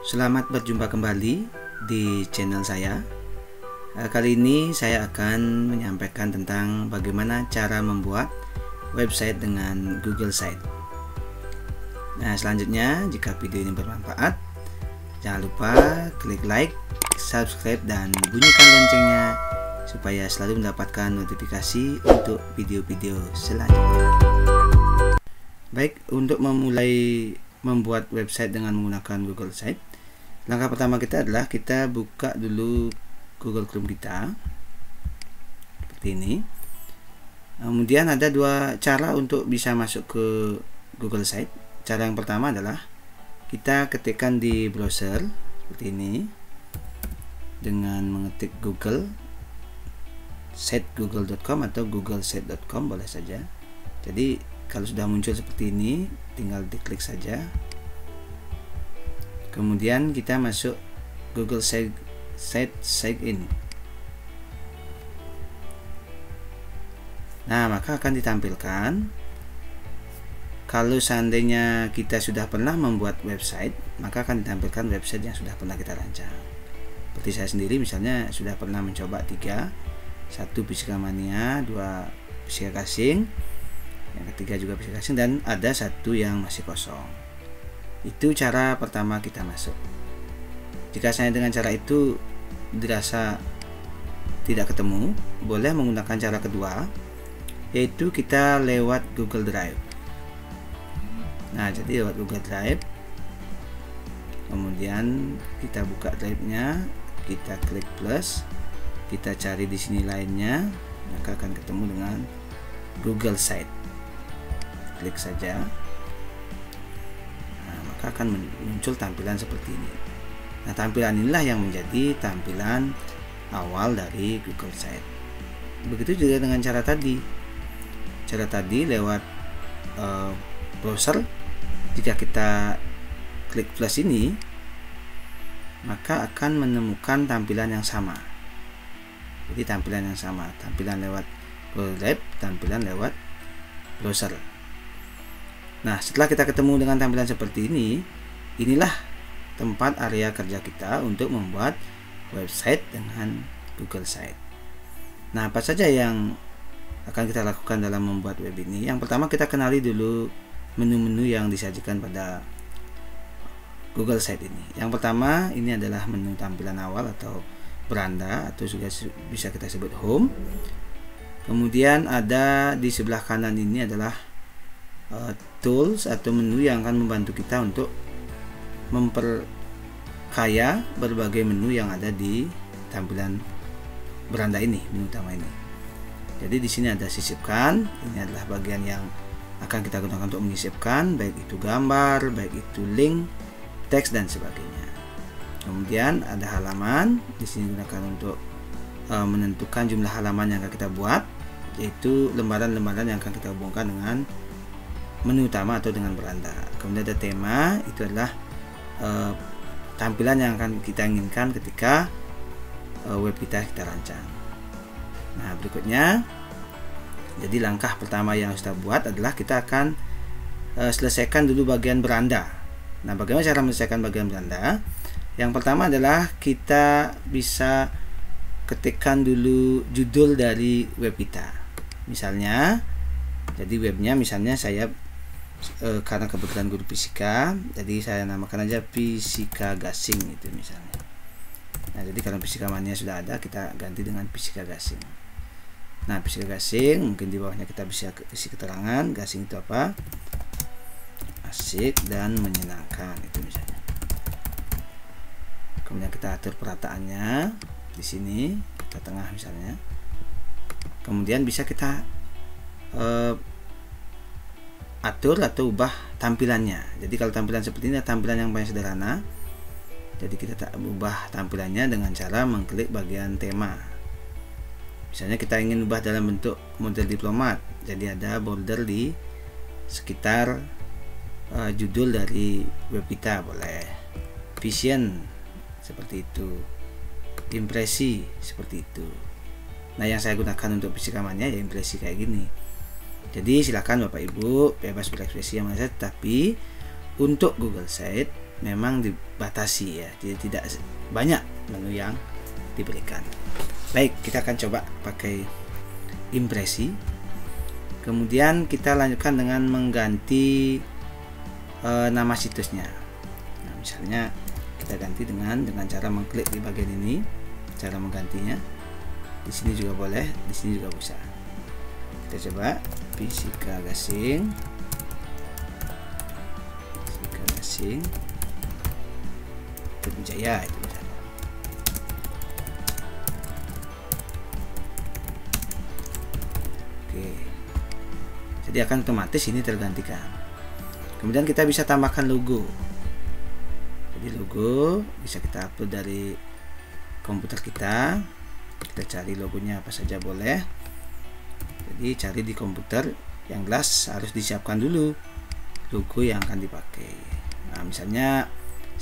Selamat berjumpa kembali di channel saya. Kali ini saya akan menyampaikan tentang bagaimana cara membuat website dengan Google Site. Nah, selanjutnya jika video ini bermanfaat, jangan lupa klik like, subscribe, dan bunyikan loncengnya supaya selalu mendapatkan notifikasi untuk video-video selanjutnya. Baik, untuk memulai membuat website dengan menggunakan Google Site, langkah pertama kita adalah kita buka dulu Google Chrome kita seperti ini. Kemudian ada dua cara untuk bisa masuk ke Google Site. Cara yang pertama adalah kita ketikkan di browser seperti ini dengan mengetik Google Site, google.com atau googlesite.com boleh saja. Jadi kalau sudah muncul seperti ini, tinggal diklik saja. Kemudian kita masuk Google Site Sign In. Nah, maka akan ditampilkan kalau seandainya kita sudah pernah membuat website, maka akan ditampilkan website yang sudah pernah kita rancang. Seperti saya sendiri misalnya sudah pernah mencoba 3, 1 Physical Mania, 2 Physical Casing, yang ketiga juga Physical Casing, dan ada 1 yang masih kosong. Itu cara pertama kita masuk. Jika saya dengan cara itu dirasa tidak ketemu, boleh menggunakan cara kedua, yaitu kita lewat Google Drive. Nah, jadi lewat Google Drive, kemudian kita buka drive-nya, kita klik plus, kita cari di sini lainnya, maka akan ketemu dengan Google Site. Klik saja. Akan muncul tampilan seperti ini. Nah, tampilan inilah yang menjadi tampilan awal dari Google Site. Begitu juga dengan cara tadi. Cara tadi lewat browser, jika kita klik plus ini, maka akan menemukan tampilan yang sama. Jadi tampilan yang sama, tampilan lewat Google Drive, tampilan lewat browser. Nah, setelah kita ketemu dengan tampilan seperti ini, inilah tempat area kerja kita untuk membuat website dengan Google Site. Nah, apa saja yang akan kita lakukan dalam membuat web ini? Yang pertama, kita kenali dulu menu-menu yang disajikan pada Google Site ini. Yang pertama, ini adalah menu tampilan awal atau beranda, atau juga bisa kita sebut home. Kemudian ada di sebelah kanan ini adalah tools atau menu yang akan membantu kita untuk memperkaya berbagai menu yang ada di tampilan beranda ini, menu utama ini. Jadi di sini ada sisipkan, ini adalah bagian yang akan kita gunakan untuk menyisipkan, baik itu gambar, baik itu link, teks, dan sebagainya. Kemudian ada halaman, di sini digunakan untuk menentukan jumlah halaman yang akan kita buat, yaitu lembaran-lembaran yang akan kita hubungkan dengan menu utama atau dengan beranda. Kemudian ada tema, itu adalah tampilan yang akan kita inginkan ketika web kita rancang. Nah, berikutnya, jadi langkah pertama yang harus kita buat adalah kita akan selesaikan dulu bagian beranda. Nah, bagaimana cara menyelesaikan bagian beranda? Yang pertama adalah kita bisa ketikkan dulu judul dari web kita. Misalnya, jadi webnya misalnya saya karena kebetulan guru fisika, jadi saya namakan aja Fisika Gasing itu misalnya. Nah, jadi kalau Fisika Mania sudah ada, kita ganti dengan Fisika Gasing. Nah, Fisika Gasing, mungkin di bawahnya kita bisa isi keterangan gasing itu apa, asik dan menyenangkan itu misalnya. Kemudian kita atur perataannya di sini ke tengah misalnya. Kemudian bisa kita atur atau ubah tampilannya. Jadi kalau tampilan seperti ini, tampilan yang paling sederhana. Jadi kita ubah tampilannya dengan cara mengklik bagian tema. Misalnya kita ingin ubah dalam bentuk model diplomat, jadi ada border di sekitar judul dari web kita, boleh. Vision seperti itu, impresi seperti itu. Nah, yang saya gunakan untuk Fisika Mania ya impresi kayak gini. Jadi silakan Bapak Ibu bebas berekspresi yang mana saja, tapi untuk Google Sheet memang dibatasi ya, jadi tidak banyak menu yang diberikan. Baik, kita akan coba pakai impresi. Kemudian kita lanjutkan dengan mengganti nama situsnya. Nah, misalnya kita ganti dengan cara mengklik di bagian ini, cara menggantinya. Di sini juga boleh, di sini juga bisa. Kita coba Fisika Gasing. Jaya itu misalnya. Oke, jadi akan otomatis ini tergantikan. Kemudian kita bisa tambahkan logo. Jadi logo bisa kita upload dari komputer kita. Kita cari logonya apa saja boleh. Jadi cari di komputer, yang jelas harus disiapkan dulu logo yang akan dipakai. Nah, misalnya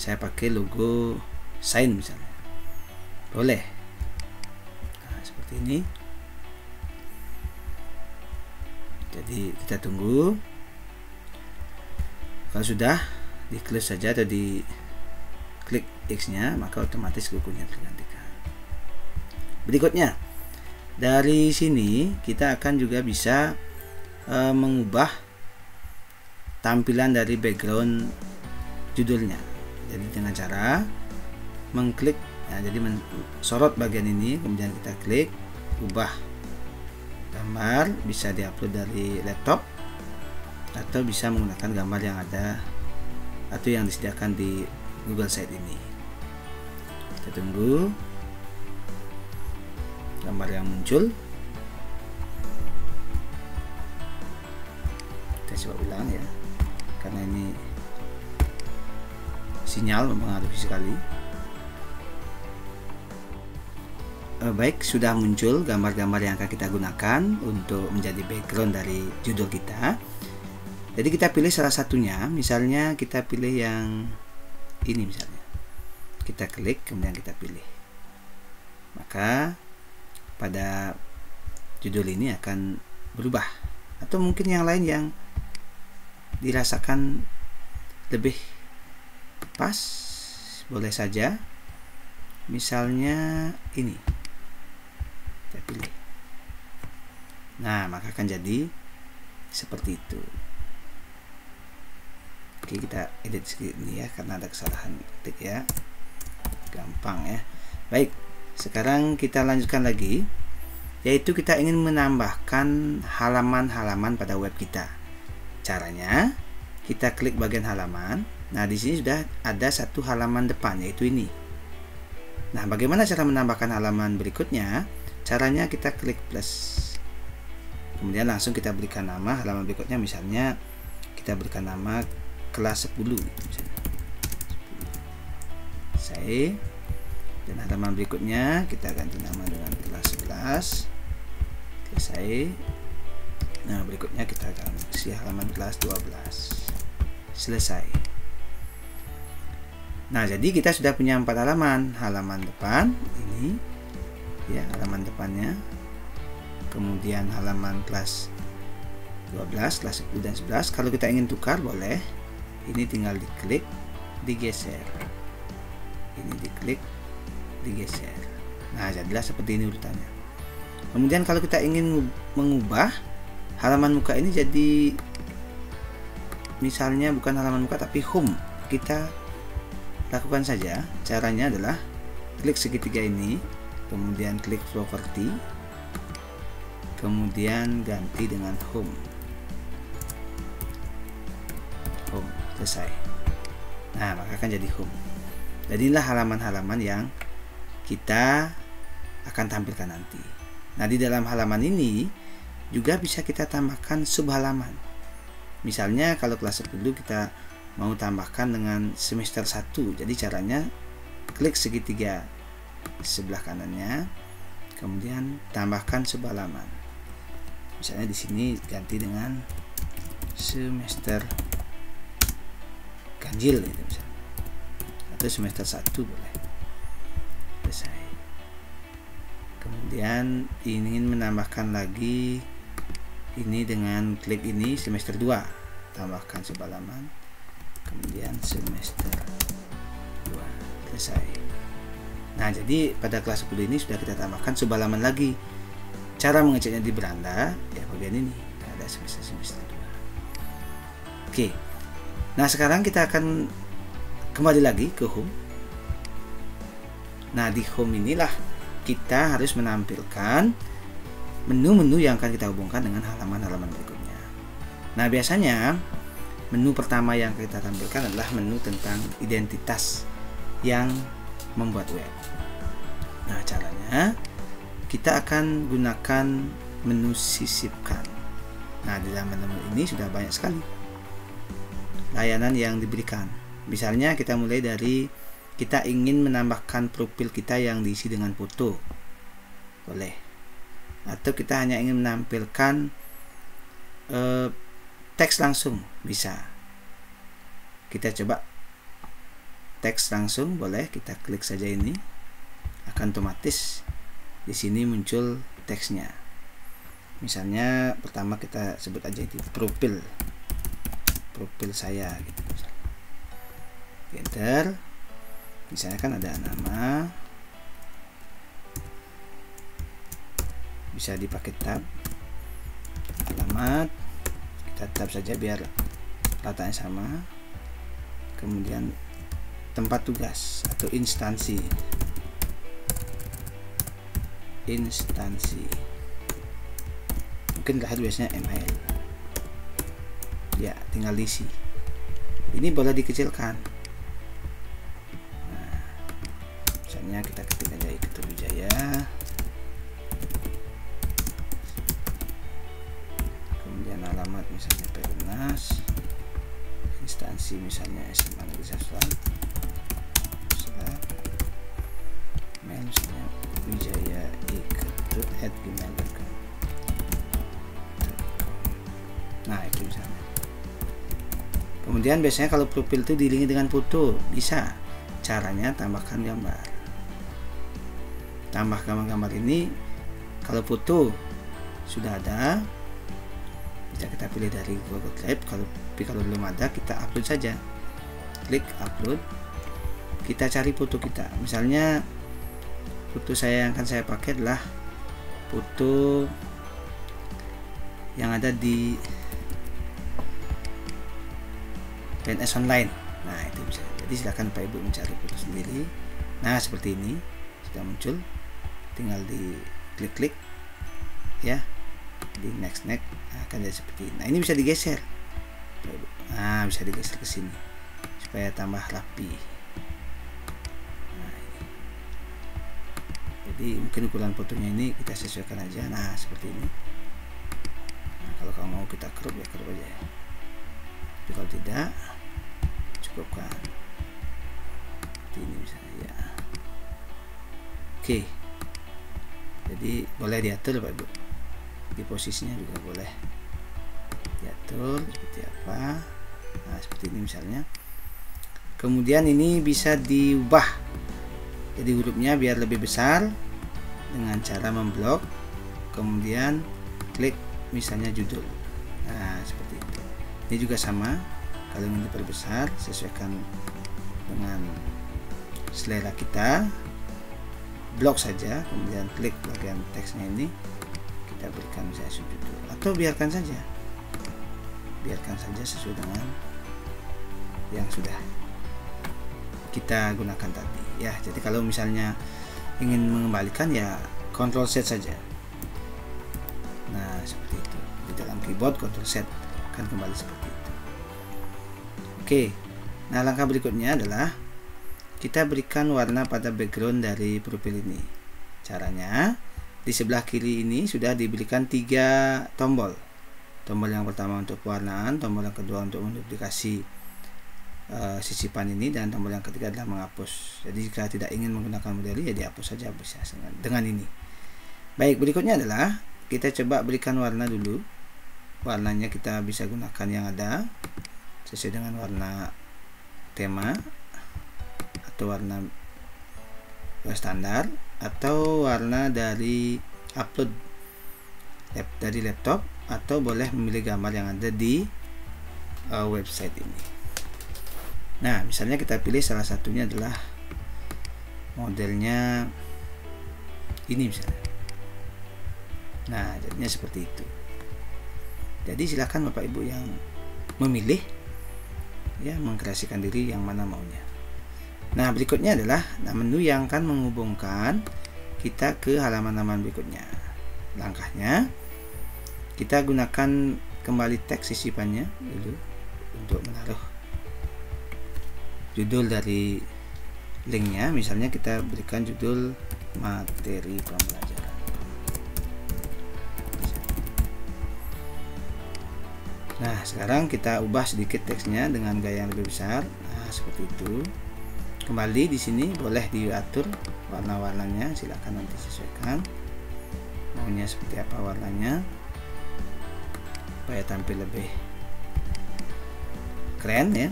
saya pakai logo Shine misalnya, boleh. Nah, seperti ini. Jadi kita tunggu. Kalau sudah, di close saja atau di klik X nya, maka otomatis logonya tergantikan. Berikutnya, dari sini kita akan juga bisa mengubah tampilan dari background judulnya. Jadi dengan cara mengklik, nah, jadi sorot bagian ini, kemudian kita klik ubah gambar. Bisa diupload dari laptop atau bisa menggunakan gambar yang ada atau yang disediakan di Google Sheet ini. Kita tunggu gambar yang muncul. Kita coba ulang ya, karena ini sinyal mempengaruhi sekali. Baik, sudah muncul gambar-gambar yang akan kita gunakan untuk menjadi background dari judul kita. Jadi kita pilih salah satunya, misalnya kita pilih yang ini misalnya. Kita klik, kemudian kita pilih. Maka pada judul ini akan berubah. Atau mungkin yang lain yang dirasakan lebih pas, boleh saja. Misalnya ini kita pilih. Nah, maka akan jadi seperti itu. Oke, kita edit sedikit ini ya, karena ada kesalahan ketik ya. Gampang ya. Baik, sekarang kita lanjutkan lagi, yaitu kita ingin menambahkan halaman-halaman pada web kita. Caranya, kita klik bagian halaman. Nah, di sini sudah ada satu halaman depan, yaitu ini. Nah, bagaimana cara menambahkan halaman berikutnya? Caranya kita klik plus. Kemudian langsung kita berikan nama halaman berikutnya, misalnya kita berikan nama kelas 10 misalnya. Save. Dan halaman berikutnya kita ganti nama dengan kelas 11. Selesai. Nah, berikutnya kita akan isi halaman kelas 12. Selesai. Nah, jadi kita sudah punya 4 halaman. Halaman depan ini ya, halaman depannya. Kemudian halaman kelas 12, kelas 10 dan 11. Kalau kita ingin tukar boleh. Ini tinggal diklik, digeser. Ini diklik, digeser. Nah, jadilah seperti ini urutannya. Kemudian kalau kita ingin mengubah halaman muka ini jadi misalnya bukan halaman muka tapi home, kita lakukan saja. Caranya adalah klik segitiga ini, kemudian klik property, kemudian ganti dengan home. Selesai. Nah, maka akan jadi home. Dan inilah halaman-halaman yang kita akan tampilkan nanti. Nah, di dalam halaman ini juga bisa kita tambahkan subhalaman. Misalnya kalau kelas 10 kita mau tambahkan dengan semester 1. Jadi caranya klik segitiga sebelah kanannya, kemudian tambahkan subhalaman. Misalnya di sini ganti dengan semester ganjil gitu misalnya. Atau semester 1 boleh. Selesai. Kemudian ingin menambahkan lagi ini dengan klik ini semester 2, tambahkan subhalaman. kemudian semester 2 selesai. Nah, jadi pada kelas 10 ini sudah kita tambahkan sebuah halaman lagi. Cara mengeceknya di beranda ya bagian ini, ada semester 2. Oke. Nah, sekarang kita akan kembali lagi ke home. Nah, di home inilah kita harus menampilkan menu-menu yang akan kita hubungkan dengan halaman-halaman berikutnya. Nah, biasanya menu pertama yang kita tampilkan adalah menu tentang identitas yang membuat web. Nah, caranya kita akan gunakan menu sisipkan. Nah, di dalam menu ini sudah banyak sekali layanan yang diberikan. Misalnya kita mulai dari kita ingin menambahkan profil kita yang diisi dengan foto, boleh. Atau kita hanya ingin menampilkan teks langsung, bisa. Kita coba teks langsung, boleh. Kita klik saja ini, akan otomatis di sini muncul teksnya. Misalnya pertama kita sebut aja itu profil saya gitu. Enter. Misalnya kan ada nama, bisa dipakai tab, alamat, kita tab saja biar letaknya sama. Kemudian tempat tugas atau instansi mungkin lihat biasanya email ya, tinggal diisi. Ini boleh dikecilkan. Nah, misalnya kita ketik aja Iketut Wijaya, kemudian alamat misalnya Perumnas, instansi misalnya SMA Negeri Sastra, mail misalnya wijaya.iketut@gmail.com. Nah, itu misalnya. Kemudian biasanya kalau profil itu diiringi dengan foto, bisa. Caranya tambahkan gambar. Tambah gambar-gambar ini, kalau foto sudah ada, bisa kita pilih dari Google Drive. Kalau belum ada, kita upload saja. Klik upload. Kita cari foto kita. Misalnya foto saya yang akan saya pakai adalah foto yang ada di PNS online. Nah, itu bisa. Jadi silakan Pak Ibu mencari foto sendiri. Nah, seperti ini sudah muncul. Tinggal di klik-klik ya, di next akan jadi seperti ini. Nah, ini bisa digeser. Nah, bisa digeser ke sini supaya tambah rapi. Nah, ini. Jadi mungkin ukuran fotonya ini kita sesuaikan aja. Nah, seperti ini. Nah, kalau kamu mau kita crop ya crop aja. Tapi kalau tidak, cukupkan ini misalnya ya. Oke, jadi boleh diatur Pak Ibu, di posisinya juga boleh diatur seperti apa. Nah, seperti ini misalnya. Kemudian ini bisa diubah jadi hurufnya biar lebih besar dengan cara memblok, kemudian klik misalnya judul. Nah, seperti itu. Ini juga sama, kalau ingin diperbesar sesuaikan dengan selera kita, blok saja, kemudian klik bagian teksnya ini, kita berikan misalnya subjudul, atau biarkan saja sesuai dengan yang sudah kita gunakan tadi ya. Jadi kalau misalnya ingin mengembalikan ya Ctrl Z saja. Nah, seperti itu. Di dalam keyboard Ctrl Z akan kembali seperti itu. Oke. Nah, langkah berikutnya adalah kita berikan warna pada background dari profil ini. Caranya di sebelah kiri ini sudah diberikan 3 tombol. Tombol yang pertama untuk pewarnaan, tombol yang kedua untuk menduplikasi sisipan ini, dan tombol yang ketiga adalah menghapus. Jadi jika tidak ingin menggunakan model ya dihapus saja bisa dengan ini. Baik, berikutnya adalah kita coba berikan warna dulu. Warnanya kita bisa gunakan yang ada sesuai dengan warna tema atau warna standar atau warna dari upload dari laptop, atau boleh memilih gambar yang ada di website ini. Nah, misalnya kita pilih salah satunya adalah modelnya ini misalnya. Nah, jadinya seperti itu. Jadi silakan Bapak Ibu yang memilih ya, mengkreasikan diri yang mana maunya. Nah, berikutnya adalah menu yang akan menghubungkan kita ke halaman-halaman berikutnya. Langkahnya, kita gunakan kembali teks sisipannya dulu untuk menaruh judul dari linknya. Misalnya kita berikan judul materi pembelajaran. Nah, sekarang kita ubah sedikit teksnya dengan gaya yang lebih besar. Nah, seperti itu. Kembali di sini boleh diatur warna-warnanya, silakan nanti sesuaikan maunya seperti apa warnanya supaya tampil lebih keren ya.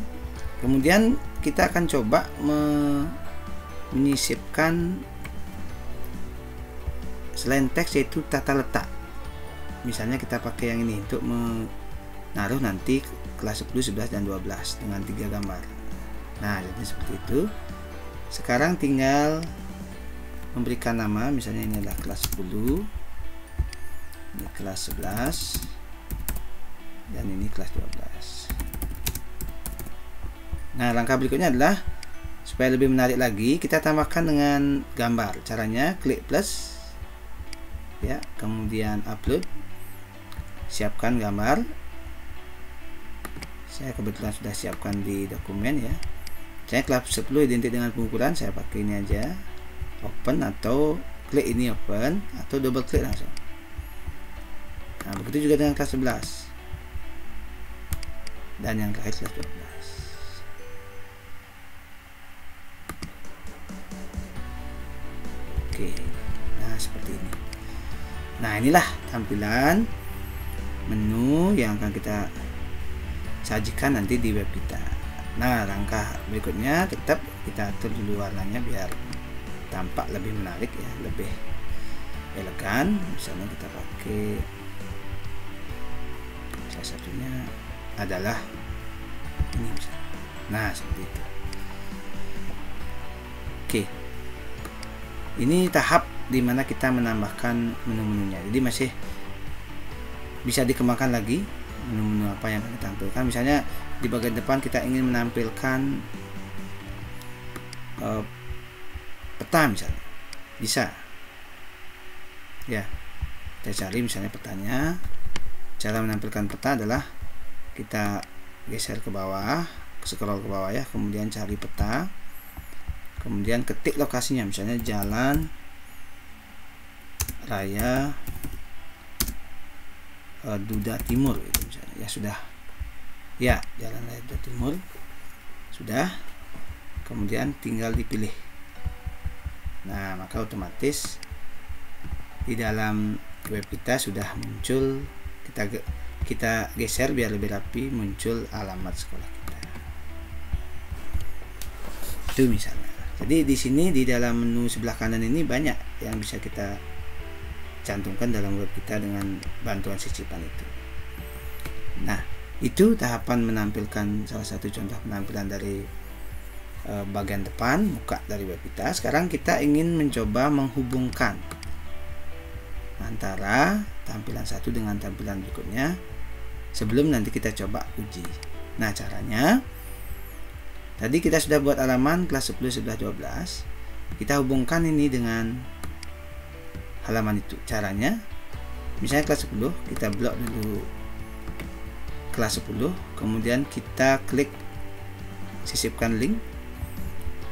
Kemudian kita akan coba menyisipkan selain teks, yaitu tata letak. Misalnya kita pakai yang ini untuk menaruh nanti kelas 10, 11 dan 12 dengan 3 gambar. Nah, jadi seperti itu. Sekarang tinggal memberikan nama, misalnya ini adalah kelas 10, ini kelas 11, dan ini kelas 12. Nah, langkah berikutnya adalah supaya lebih menarik lagi, kita tambahkan dengan gambar. Caranya klik plus ya, kemudian upload, siapkan gambar. Saya kebetulan sudah siapkan di dokumen ya. Saya kelas 10 identik dengan pengukuran, saya pakai ini aja, open, atau klik ini open, atau double klik langsung. Nah, begitu juga dengan kelas 11 dan yang terakhir kelas 12. Oke, nah seperti ini. Nah, inilah tampilan menu yang akan kita sajikan nanti di web kita. Nah, langkah berikutnya tetap kita atur dulu warnanya biar tampak lebih menarik ya, lebih elegan. Misalnya kita pakai, salah satunya adalah ini misalnya. Nah, seperti itu. Oke, ini tahap dimana kita menambahkan menu-menunya, jadi masih bisa dikembangkan lagi menu-menu apa yang kita tampilkan. Misalnya di bagian depan kita ingin menampilkan peta misalnya, bisa ya, kita cari misalnya petanya. Cara menampilkan peta adalah kita geser ke bawah, scroll ke bawah ya, kemudian cari peta, kemudian ketik lokasinya, misalnya jalan raya Duda Timur itu misalnya. Ya sudah ya, jalan raya Duda Timur sudah, kemudian tinggal dipilih. Nah, maka otomatis di dalam web kita sudah muncul, kita geser biar lebih rapi, muncul alamat sekolah kita itu misalnya. Jadi di sini di dalam menu sebelah kanan ini banyak yang bisa kita cantumkan dalam web kita dengan bantuan sisipan itu. Nah, itu tahapan menampilkan salah satu contoh penampilan dari bagian depan muka dari web kita. Sekarang kita ingin mencoba menghubungkan antara tampilan satu dengan tampilan berikutnya sebelum nanti kita coba uji. Nah, caranya tadi kita sudah buat halaman kelas 10, 11, 12. Kita hubungkan ini dengan halaman itu. Caranya, misalnya kelas 10, kita blok dulu kelas 10, kemudian kita klik sisipkan link.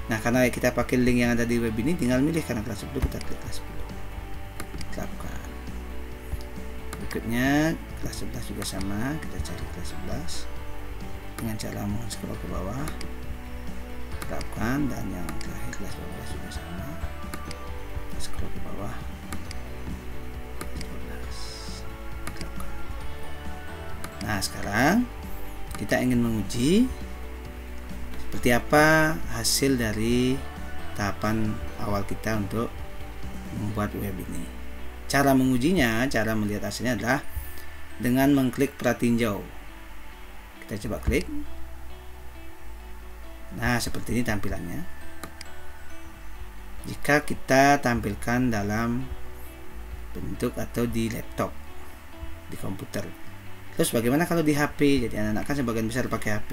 Nah, karena kita pakai link yang ada di web ini, tinggal milih karena kelas 10, kita klik kelas 10. Lakukan. Berikutnya kelas 11 juga sama, kita cari kelas 11 dengan cara scroll ke bawah, lakukan, dan yang terakhir kelas 12 juga sama, kita scroll ke bawah. Nah, sekarang kita ingin menguji seperti apa hasil dari tahapan awal kita untuk membuat web ini. Cara mengujinya, cara melihat hasilnya adalah dengan mengklik peratinjau. Kita coba klik. Nah, seperti ini tampilannya. Jika kita tampilkan dalam bentuk atau di laptop, di komputer. Terus bagaimana kalau di HP? Jadi anak-anak kan sebagian besar pakai HP.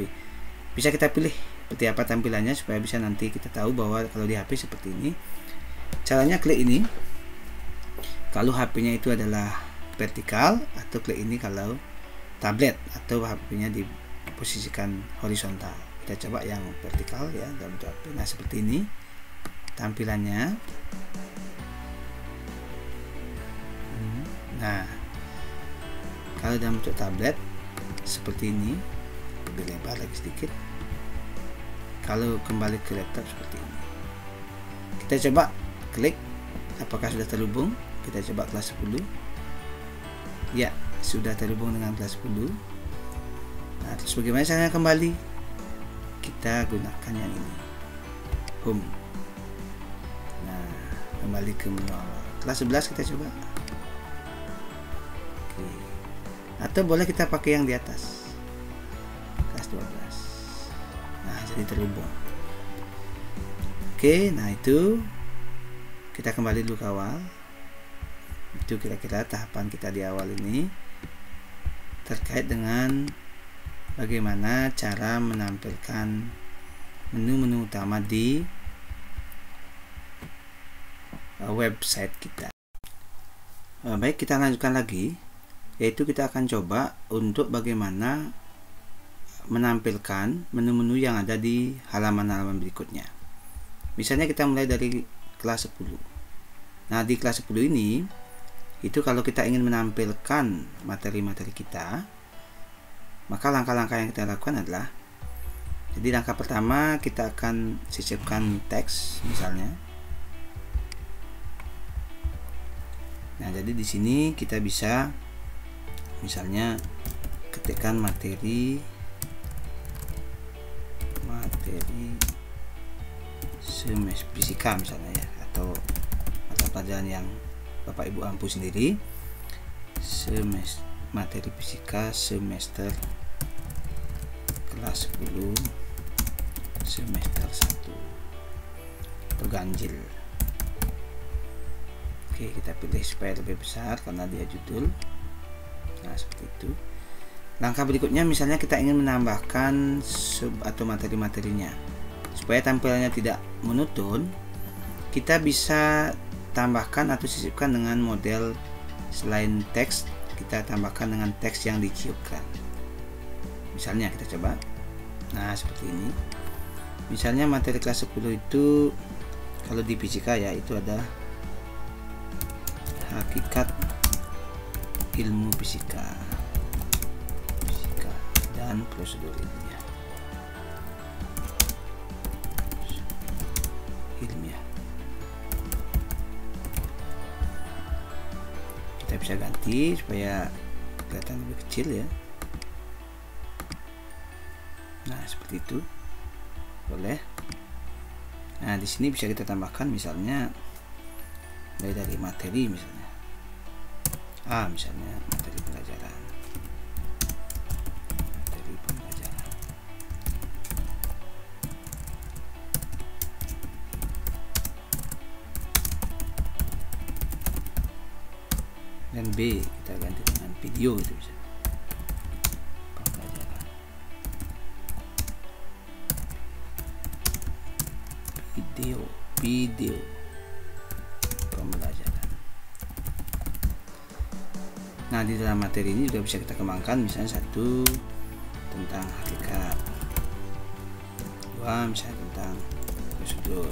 Bisa kita pilih seperti apa tampilannya supaya bisa nanti kita tahu bahwa kalau di HP seperti ini. Caranya klik ini kalau HP-nya itu adalah vertikal, atau klik ini kalau tablet atau HP-nya diposisikan horizontal. Kita coba yang vertikal ya dalam bentuk HP. Nah, seperti ini tampilannya. Nah, kalau dalam bentuk tablet seperti ini, lebih lebar lagi sedikit. Kalau kembali ke laptop seperti ini. Kita coba klik apakah sudah terhubung. Kita coba kelas 10. Ya, sudah terhubung dengan kelas 10. Nah, terus bagaimana caranya kembali? Kita gunakan yang ini, home. Nah, kembali ke menu awal. Kelas 11 kita coba. Oke. Atau boleh kita pakai yang di atas, kelas 12. Nah, jadi terhubung. Oke, nah itu kita kembali dulu ke awal. Itu kira-kira tahapan kita di awal ini terkait dengan bagaimana cara menampilkan menu-menu utama di website kita. Baik, kita lanjutkan lagi, yaitu kita akan coba untuk bagaimana menampilkan menu-menu yang ada di halaman-halaman berikutnya. Misalnya kita mulai dari kelas 10. Nah, di kelas 10 ini itu kalau kita ingin menampilkan materi-materi kita, maka langkah-langkah yang kita lakukan adalah, jadi langkah pertama kita akan sisipkan teks misalnya. Nah, jadi di sini kita bisa misalnya ketikkan materi semester fisika misalnya ya, atau mata pelajaran yang Bapak Ibu ampu sendiri, materi fisika semester kelas 10 semester 1 atau ganjil. Oke, kita pilih supaya lebih besar karena dia judul. Nah, seperti itu. Langkah berikutnya misalnya kita ingin menambahkan sub atau materi-materinya supaya tampilannya tidak monoton, kita bisa tambahkan atau sisipkan dengan model selain teks, kita tambahkan dengan teks yang diciupkan. Misalnya kita coba. Nah, seperti ini. Misalnya materi kelas 10 itu kalau di fisika ya, itu ada hakikat ilmu fisika dan prosedur ilmiah. Kita bisa ganti supaya kelihatan lebih kecil ya. Nah, seperti itu boleh. Nah, di sini bisa kita tambahkan misalnya mulai dari materi misalnya. Misalnya materi pembelajaran. Dan B kita ganti dengan video, itu bisa pembelajaran, video pembelajaran. Nah, di dalam materi ini juga bisa kita kembangkan, misalnya 1 tentang hakikat, 2 misalnya tentang prosedur,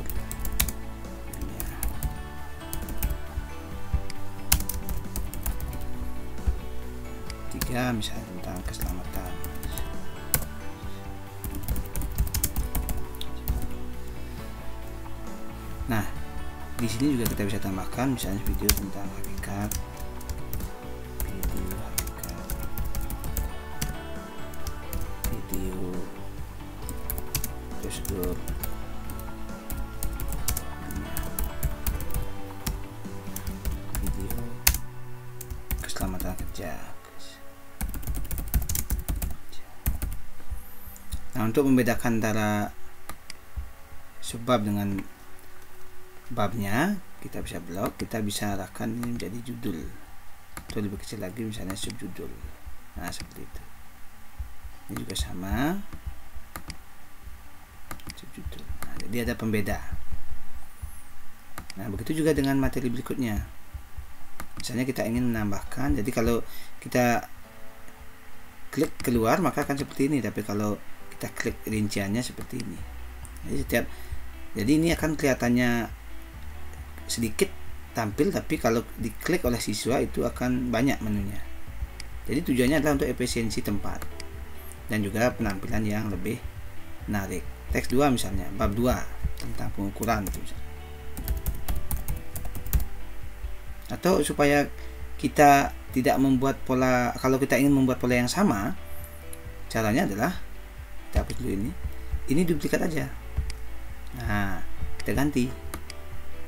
3 misalnya tentang keselamatan. Nah, di sini juga kita bisa tambahkan misalnya video tentang hakikat, video prosedur, video keselamatan kerja. Nah, untuk membedakan antara subbab dengan babnya, kita bisa blok, kita bisa arahkan ini menjadi judul atau lebih kecil lagi misalnya subjudul. Nah seperti itu. Ini juga sama, subjudul. Nah, jadi ada pembeda. Nah begitu juga dengan materi berikutnya. Misalnya kita ingin menambahkan, jadi kalau kita klik keluar maka akan seperti ini, tapi kalau kita klik rinciannya seperti ini. Jadi ini akan kelihatannya sedikit tampil, tapi kalau diklik oleh siswa itu akan banyak menunya. Jadi tujuannya adalah untuk efisiensi tempat dan juga penampilan yang lebih menarik. Teks 2 misalnya, bab 2 tentang pengukuran itu misalnya. Atau supaya kita tidak membuat pola, kalau kita ingin membuat pola yang sama, caranya adalah kita hapus dulu ini duplikat aja. Nah kita ganti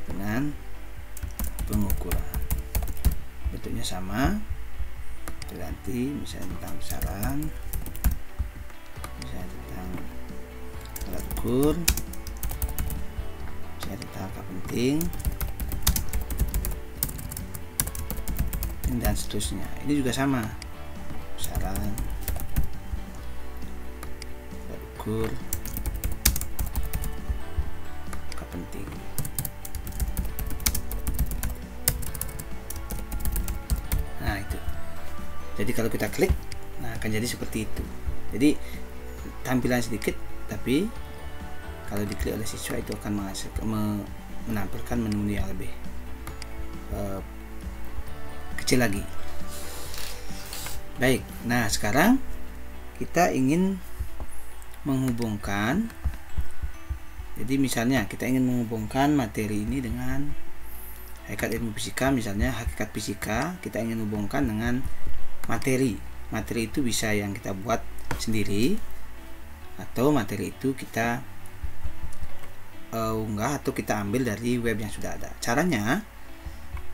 dengan pengukuran, bentuknya sama, kita ganti misalnya tentang besaran, misalnya tentang alat ukur, misalnya tentang angka penting, dan seterusnya. Ini juga sama, besaran, alat ukur, angka penting. Nah itu. Jadi kalau kita klik, nah akan jadi seperti itu. Jadi tampilan sedikit, tapi kalau diklik oleh siswa itu akan menampilkan menu yang lebih kecil lagi. Baik, nah sekarang kita ingin menghubungkan. Jadi misalnya kita ingin menghubungkan materi ini dengan hakikat ilmu fisika, misalnya hakikat fisika kita ingin hubungkan dengan materi. Materi itu bisa yang kita buat sendiri, atau materi itu kita unggah atau kita ambil dari web yang sudah ada. Caranya,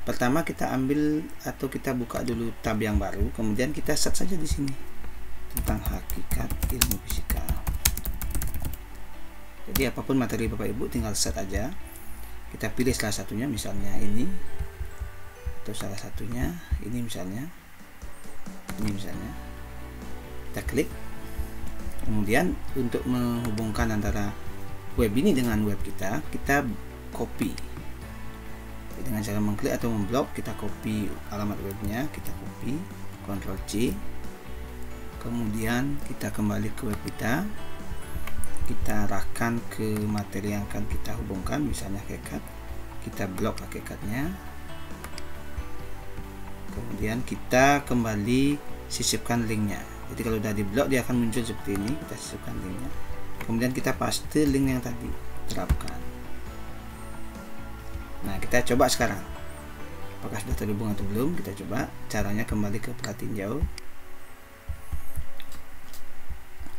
pertama kita ambil atau kita buka dulu tab yang baru, kemudian kita search saja di sini tentang hakikat ilmu fisika. Jadi apapun materi Bapak Ibu tinggal search aja. Kita pilih salah satunya, misalnya ini, atau salah satunya ini misalnya, kita klik. Kemudian untuk menghubungkan antara web ini dengan web kita copy dengan cara mengklik atau memblok. Kita copy alamat webnya, kita copy, Ctrl C, kemudian kita kembali ke web kita arahkan ke materi yang akan kita hubungkan, misalnya hakikat, kita blok hakikatnya, kemudian kita kembali sisipkan linknya. Jadi kalau sudah diblok dia akan muncul seperti ini, kita sisipkan linknya, kemudian kita paste link yang tadi, terapkan. Nah kita coba sekarang apakah sudah terhubung atau belum. Kita coba caranya, kembali ke perhatian jauh,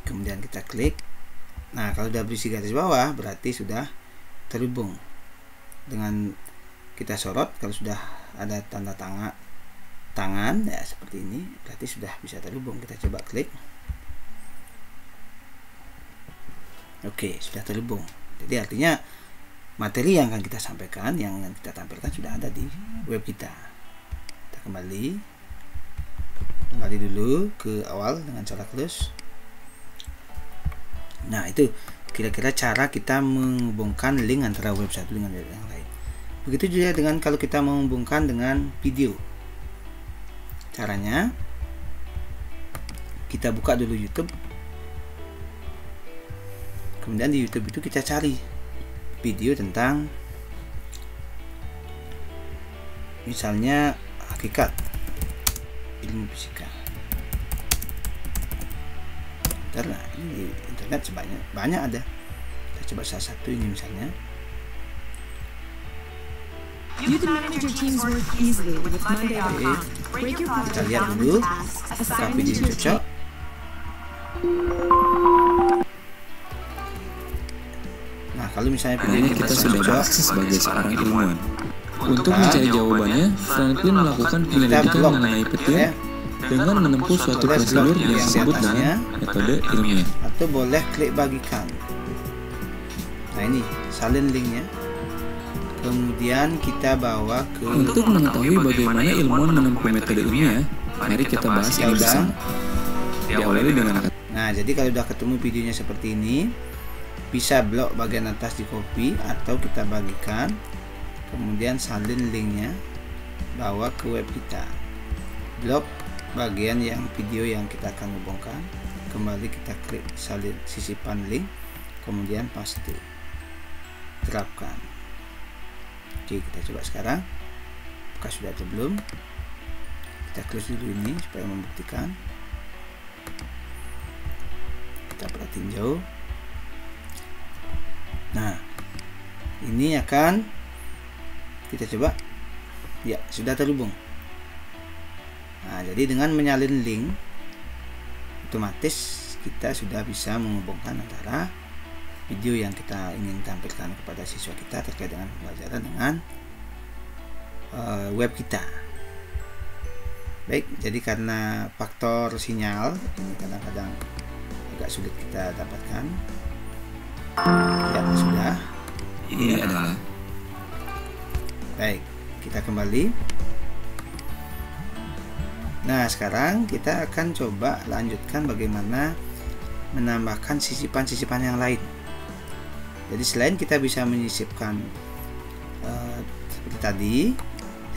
kemudian kita klik. Nah kalau sudah berisi garis bawah berarti sudah terhubung. Dengan kita sorot, kalau sudah ada tanda tangan ya seperti ini, berarti sudah bisa terhubung. Kita coba klik. Oke, sudah terhubung. Jadi artinya materi yang akan kita sampaikan, yang akan kita tampilkan sudah ada di web kita. Kita kembali dulu ke awal dengan cara close. Nah itu kira-kira cara kita menghubungkan link antara web satu dengan web yang lain. Begitu juga dengan kalau kita menghubungkan dengan video. Caranya, kita buka dulu YouTube, kemudian di YouTube itu kita cari video tentang misalnya hakikat ilmu fisika. Nah, ini di internet banyak ada. Kita coba salah satu ini misalnya. Kita lihat dulu apakah video ini cocok. Nah kalau misalnya video ini kita sudah bahas sebagai seorang ilmuwan. Untuk mencari jawabannya, Franklin melakukan penyelidikan mengenai petir dengan menempuh suatu prosedur yang disebut dengan metode ilmiah. Atau boleh klik bagikan. Nah, ini salin linknya. Kemudian kita bawa ke. Untuk mengetahui bagaimana ilmuwan menempuh metode ilmiah, mari kita bahas ini bersama. Diawali dengan kata. Nah, jadi kalau udah ketemu videonya seperti ini, bisa blok bagian atas di copy atau kita bagikan, kemudian salin linknya, bawa ke web kita. Blok bagian yang video yang kita akan hubungkan, kembali kita klik salin sisipan link, kemudian paste, terapkan. Oke, kita coba sekarang apakah sudah atau belum. Kita close dulu ini supaya membuktikan. Kita perhatiin jauh. Nah, ini akan kita coba. Ya, sudah terhubung. Nah, jadi dengan menyalin link, otomatis kita sudah bisa menghubungkan antara video yang kita ingin tampilkan kepada siswa kita terkait dengan pembelajaran dengan web kita. Baik, jadi karena faktor sinyal ini kadang-kadang agak sulit kita dapatkan. Ya, sudah. Ini adalah. Baik, kita kembali. Nah, sekarang kita akan coba lanjutkan bagaimana menambahkan sisipan-sisipan yang lain. Jadi selain kita bisa menyisipkan seperti tadi,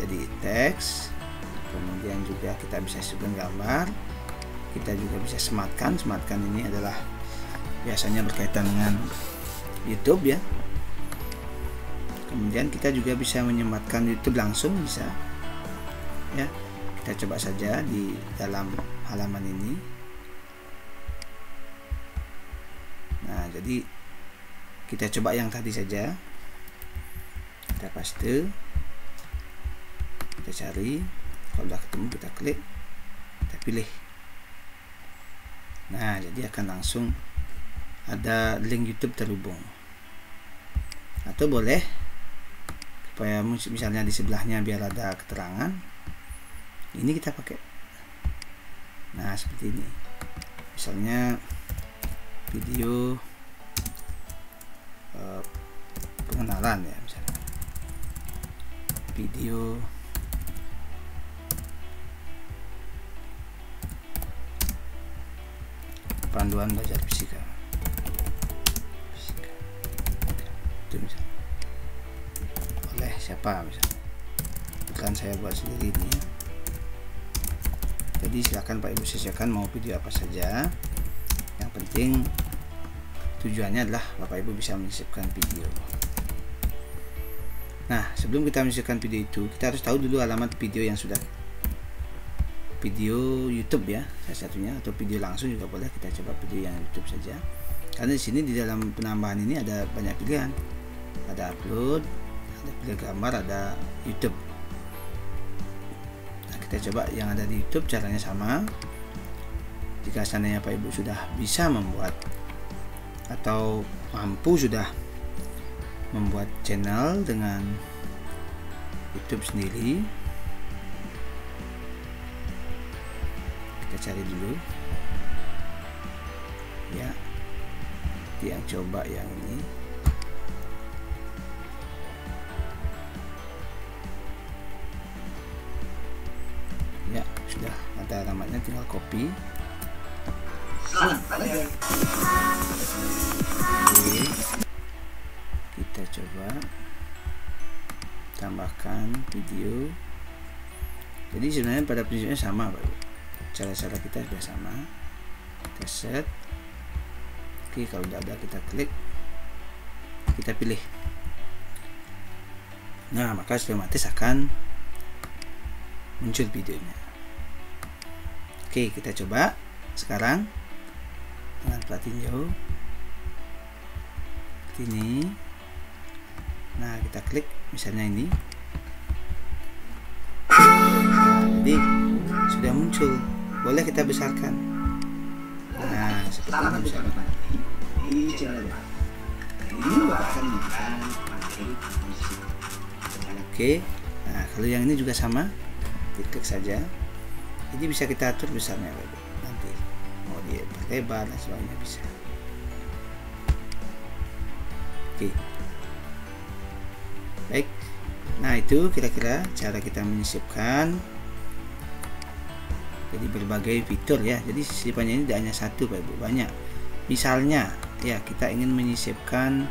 jadi teks, kemudian juga kita bisa sisipkan gambar, kita juga bisa sematkan. Sematkan ini adalah biasanya berkaitan dengan YouTube ya. Kemudian kita juga bisa menyematkan YouTube langsung, bisa ya. Kita coba saja di dalam halaman ini. Nah, jadi kita coba yang tadi saja. Kita paste, kita cari, kalau sudah ketemu kita klik, kita pilih. Nah, jadi akan langsung ada link YouTube terhubung. Atau boleh supaya misalnya di sebelahnya biar ada keterangan, ini kita pakai. Nah, seperti ini. Misalnya video pengenalan ya, misalnya video panduan belajar fisika. Itu misalnya oleh siapa, misalnya bukan saya buat sendiri ini ya. Jadi silakan Pak Ibu sesuaikan mau video apa saja, yang penting tujuannya adalah Bapak Ibu bisa menyisipkan video. Nah, sebelum kita menyisipkan video itu, kita harus tahu dulu alamat video yang sudah, video YouTube ya salah satunya, atau video langsung juga boleh. Kita coba video yang YouTube saja, karena di sini di dalam penambahan ini ada banyak pilihan, ada upload, ada pilih gambar, ada YouTube. Nah, kita coba yang ada di YouTube. Caranya sama. Jika seandainya Pak Ibu sudah bisa membuat atau mampu sudah membuat channel dengan YouTube sendiri, kita cari dulu ya, yang coba yang ini. Ya, sudah ada alamatnya, tinggal copy. Oke, kita coba tambahkan video. Jadi sebenarnya pada prinsipnya sama Pak, cara-cara kita sudah sama. Kita set. Oke, kalau sudah ada kita klik, kita pilih. Nah, maka otomatis akan muncul videonya. Oke, kita coba sekarang dengan perhatiin jauh ini. Nah, kita klik misalnya ini. Nah, jadi sudah muncul. Boleh kita besarkan. Nah, seperti ini misalnya. Oke. Nah, kalau yang ini juga sama, diklik saja. Jadi bisa kita atur besarnya nanti. Mau diperlebar dan sebagainya bisa. Oke. Baik. Nah, itu kira-kira cara kita menyisipkan. Jadi berbagai fitur ya. Jadi sisipannya ini tidak hanya satu Pak Ibu, banyak. Misalnya ya, kita ingin menyisipkan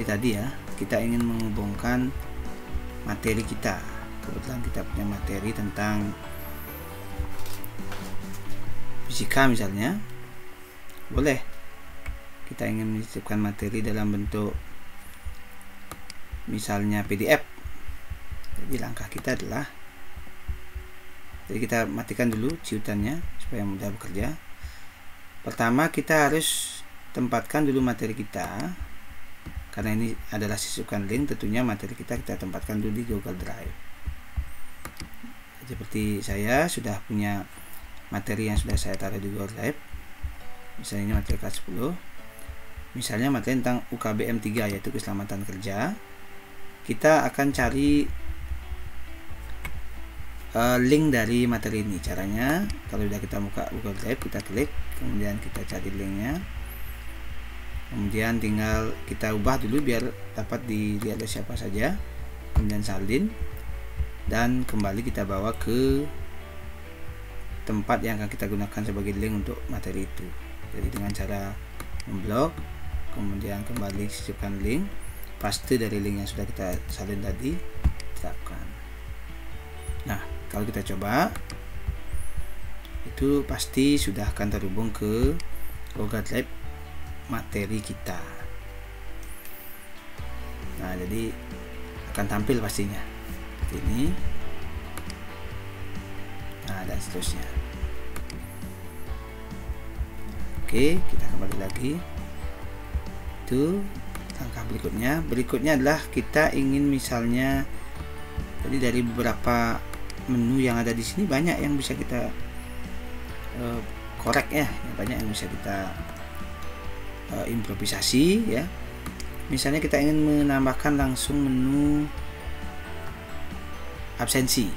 tadi ya, kita ingin menghubungkan materi kita. Kebetulan kita punya materi tentang fisika misalnya. Boleh kita ingin menyisipkan materi dalam bentuk misalnya PDF. Jadi langkah kita adalah, jadi kita matikan dulu ciutannya supaya mudah bekerja. Pertama kita harus tempatkan dulu materi kita, karena ini adalah sisipkan link. Tentunya materi kita tempatkan dulu di Google Drive. Seperti saya sudah punya materi yang sudah saya taruh di Google Drive. Misalnya ini materi kelas 10, misalnya materi tentang UKBM 3 yaitu keselamatan kerja. Kita akan cari link dari materi ini. Caranya, kalau sudah kita buka Google Drive, kita klik, kemudian kita cari linknya, kemudian tinggal kita ubah dulu biar dapat dilihat oleh siapa saja, kemudian salin, dan kembali kita bawa ke tempat yang akan kita gunakan sebagai link untuk materi itu. Jadi dengan cara memblok, kemudian kembali sisipkan link, paste dari link yang sudah kita salin tadi, terapkan. Nah, kalau kita coba, itu pasti sudah akan terhubung ke Google Drive materi kita. Nah, jadi akan tampil pastinya seperti ini. Nah, dan seterusnya. Oke, kita kembali lagi. Itu langkah berikutnya. Berikutnya adalah kita ingin misalnya, jadi dari beberapa menu yang ada di sini banyak yang bisa kita korek ya, banyak yang bisa kita improvisasi ya. Misalnya kita ingin menambahkan langsung menu absensi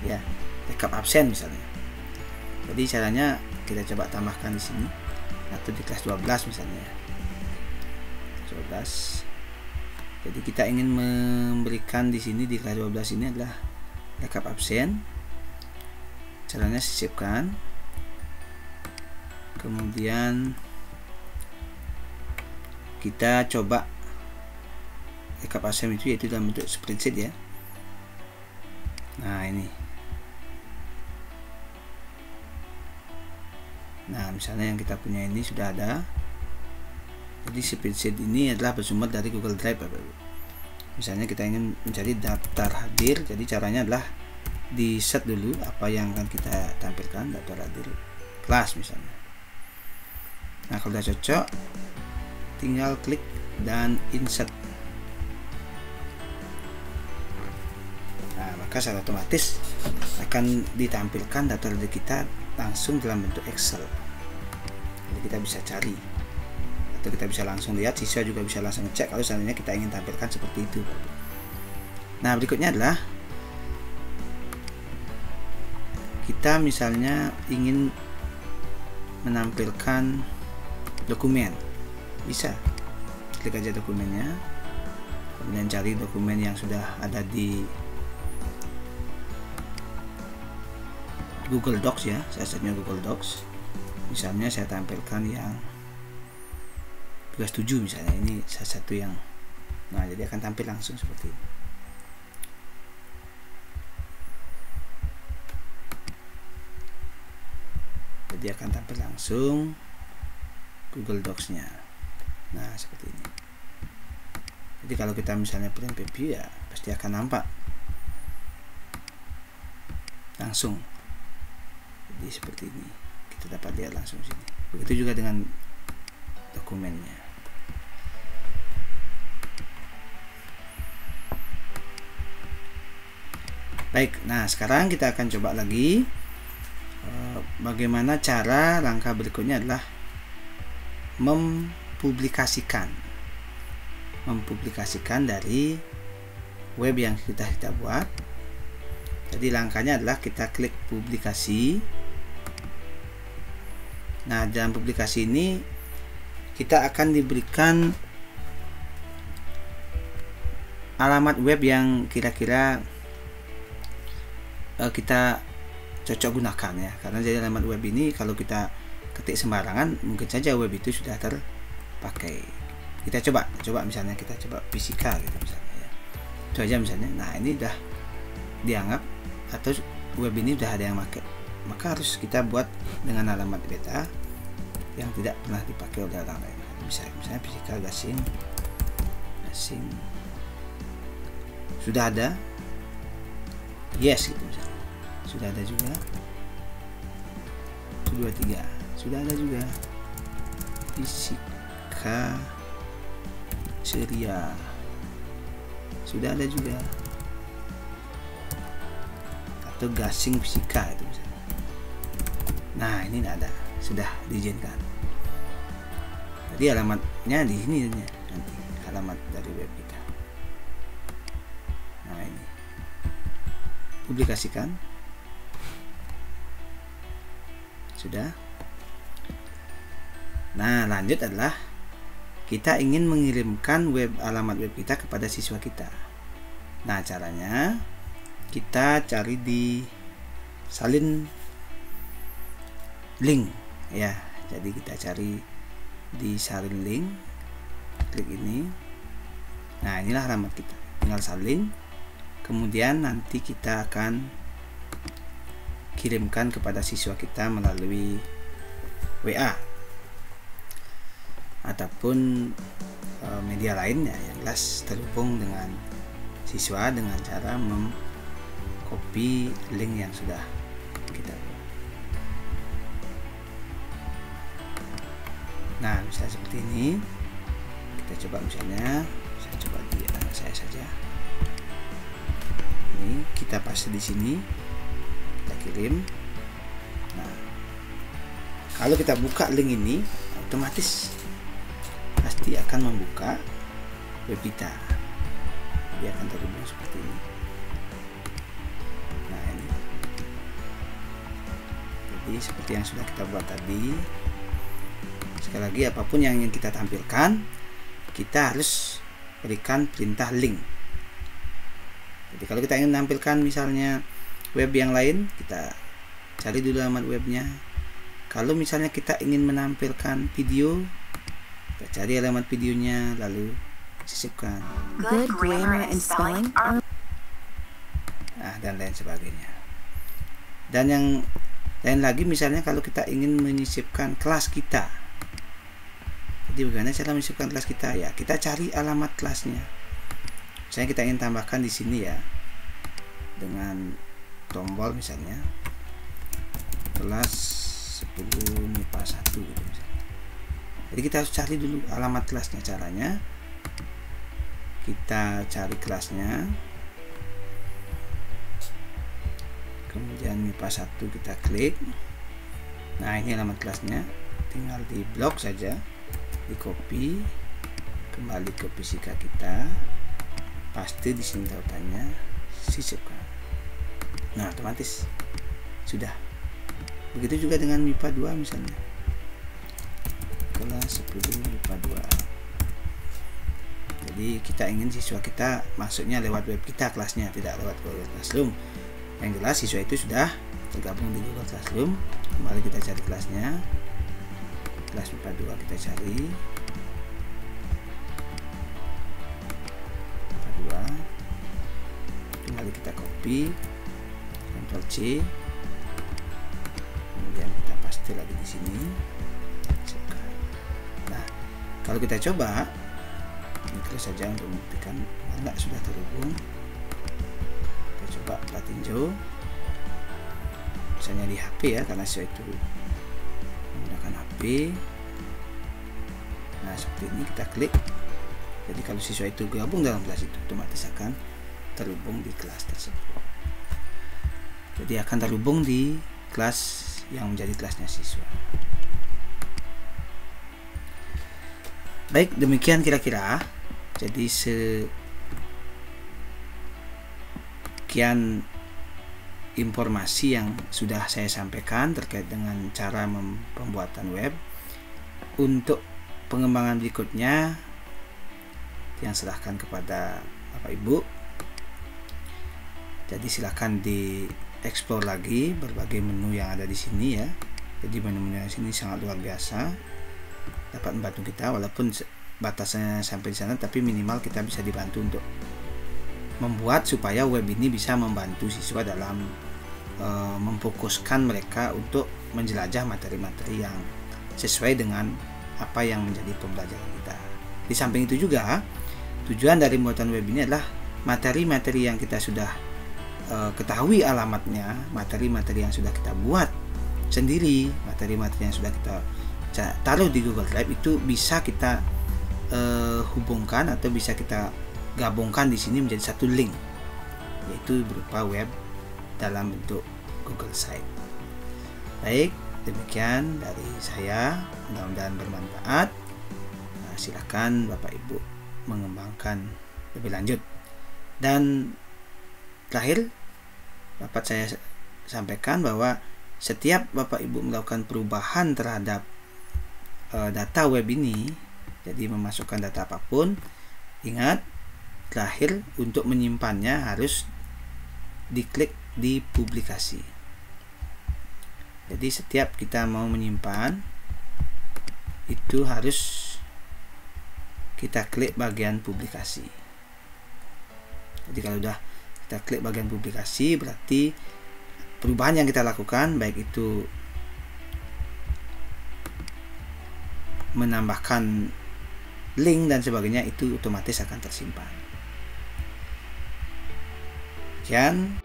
ya, backup absen misalnya. Jadi caranya kita coba tambahkan di sini, atau di kelas 12 misalnya. 12. Jadi kita ingin memberikan di sini di kelas 12 ini adalah backup absen. Caranya sisipkan, kemudian kita coba backup absen itu yaitu dalam bentuk spreadsheet ya. Nah, ini. Nah, misalnya yang kita punya ini sudah ada. Jadi spreadsheet ini adalah bersumber dari Google Drive Bapak Ibu. Misalnya kita ingin mencari daftar hadir, jadi caranya adalah di set dulu apa yang akan kita tampilkan, daftar hadir kelas misalnya. Nah, kalau sudah cocok, tinggal klik dan insert. Nah, maka secara otomatis akan ditampilkan daftar hadir kita langsung dalam bentuk Excel. Jadi kita bisa cari, atau kita bisa langsung lihat, siswa juga bisa langsung ngecek kalau seandainya kita ingin tampilkan seperti itu. Nah, berikutnya adalah kita misalnya ingin menampilkan dokumen. Bisa klik aja dokumennya, kemudian cari dokumen yang sudah ada di Google Docs ya, saya setnya Google Docs. Misalnya saya tampilkan yang tugas 7 misalnya, ini salah satu yang, nah jadi akan tampil langsung seperti ini. Jadi akan tampil langsung Google Docs-nya. Nah, seperti ini. Jadi kalau kita misalnya print preview ya pasti akan nampak langsung. Jadi seperti ini, kita dapat lihat langsung sini. Begitu juga dengan dokumennya. Baik, nah sekarang kita akan coba lagi bagaimana cara langkah berikutnya adalah mempublikasikan dari web yang kita buat. Jadi langkahnya adalah kita klik publikasi. Nah, dalam publikasi ini kita akan diberikan alamat web yang kira-kira kita cocok gunakan ya, karena jadi alamat web ini kalau kita ketik sembarangan mungkin saja web itu sudah terpakai. Kita coba misalnya kita coba fisika gitu misalnya ya. Itu aja misalnya. Nah, ini udah dianggap atau web ini udah ada yang pakai, maka harus kita buat dengan alamat beta yang tidak pernah dipakai oleh orang lain. Misalnya fisika gasing sudah ada, yes gitu misalnya. Sudah ada juga 23, sudah ada juga fisika ceria, sudah ada juga, atau gasing fisika itu misalnya. Nah, ini tidak ada, sudah diizinkan. Jadi alamatnya di sini nanti alamat dari web kita. Nah, ini publikasikan. Sudah. Nah, lanjut adalah kita ingin mengirimkan alamat web kita kepada siswa kita. Nah, caranya kita cari di salin link ya. Jadi kita cari di salin link, klik ini. Nah, inilah alamat kita. Tinggal salin. Kemudian nanti kita akan kirimkan kepada siswa kita melalui WA ataupun media lainnya yang jelas terhubung dengan siswa dengan cara mengcopy link yang sudah kita buat. Nah, misalnya seperti ini, kita coba misalnya, saya coba di anak saya saja. Ini kita paste di sini. Kirim. Nah, kalau kita buka link ini, otomatis pasti akan membuka web kita. Dia akan terhubung seperti ini. Nah, ini. Jadi seperti yang sudah kita buat tadi. Sekali lagi, apapun yang ingin kita tampilkan, kita harus berikan perintah link. Jadi kalau kita ingin menampilkan misalnya web yang lain, kita cari dulu alamat webnya. Kalau misalnya kita ingin menampilkan video, kita cari alamat videonya lalu sisipkan. Good grammar and spelling are... Nah, dan lain sebagainya. Dan yang lain lagi misalnya kalau kita ingin menyisipkan kelas kita. Jadi bagaimana cara menyisipkan kelas kita? Ya, kita cari alamat kelasnya. Misalnya kita ingin tambahkan di sini ya, dengan tombol misalnya kelas 10 MIPA 1 gitu misalnya. Jadi kita harus cari dulu alamat kelasnya. Caranya kita cari kelasnya, kemudian MIPA 1 kita klik. Nah, ini alamat kelasnya, tinggal di blok saja, di copy kembali ke fisika kita, paste di sini tautannya, sisipkan. Nah, otomatis sudah. Begitu juga dengan MIPA 2 misalnya. Kelas 10 MIPA 2. Jadi kita ingin siswa kita masuknya lewat web kita kelasnya, tidak lewat Google Classroom. Yang jelas siswa itu sudah tergabung di Google Classroom. Kembali kita cari kelasnya. Kelas MIPA 2 kita cari. MIPA 2. Kembali kita copy. Ctrl C, kemudian kita paste lagi di sini. Nah, kalau kita coba, ini terus saja untuk membuktikan enggak sudah terhubung. Kita coba plat tinjau, misalnya di HP ya, karena saya itu menggunakan HP. Nah, seperti ini kita klik. Jadi kalau siswa itu gabung dalam kelas itu, otomatis akan terhubung di kelas tersebut. Jadi akan terhubung di kelas yang menjadi kelasnya siswa. Baik, demikian kira-kira. Jadi sekian informasi yang sudah saya sampaikan terkait dengan cara pembuatan web. Untuk pengembangan berikutnya yang serahkan kepada Bapak Ibu. Jadi silakan di explore lagi berbagai menu yang ada di sini ya. Jadi menu-menu yang sini sangat luar biasa, dapat membantu kita walaupun batasnya sampai di sana, tapi minimal kita bisa dibantu untuk membuat supaya web ini bisa membantu siswa dalam memfokuskan mereka untuk menjelajah materi-materi yang sesuai dengan apa yang menjadi pembelajaran kita. Di samping itu juga tujuan dari pembuatan web ini adalah materi-materi yang kita sudah ketahui alamatnya, materi-materi yang sudah kita buat sendiri, materi-materi yang sudah kita taruh di Google Drive itu bisa kita hubungkan atau bisa kita gabungkan di sini menjadi satu link, yaitu berupa web dalam bentuk Google Site. Baik, demikian dari saya, mudah-mudahan bermanfaat. Nah, silakan Bapak Ibu mengembangkan lebih lanjut. Dan terakhir dapat saya sampaikan bahwa setiap Bapak Ibu melakukan perubahan terhadap data web ini, jadi memasukkan data apapun, ingat terakhir untuk menyimpannya harus diklik di publikasi. Jadi setiap kita mau menyimpan itu harus kita klik bagian publikasi. Jadi kalau udah kita klik bagian publikasi, berarti perubahan yang kita lakukan, baik itu menambahkan link dan sebagainya, itu otomatis akan tersimpan. Sekian.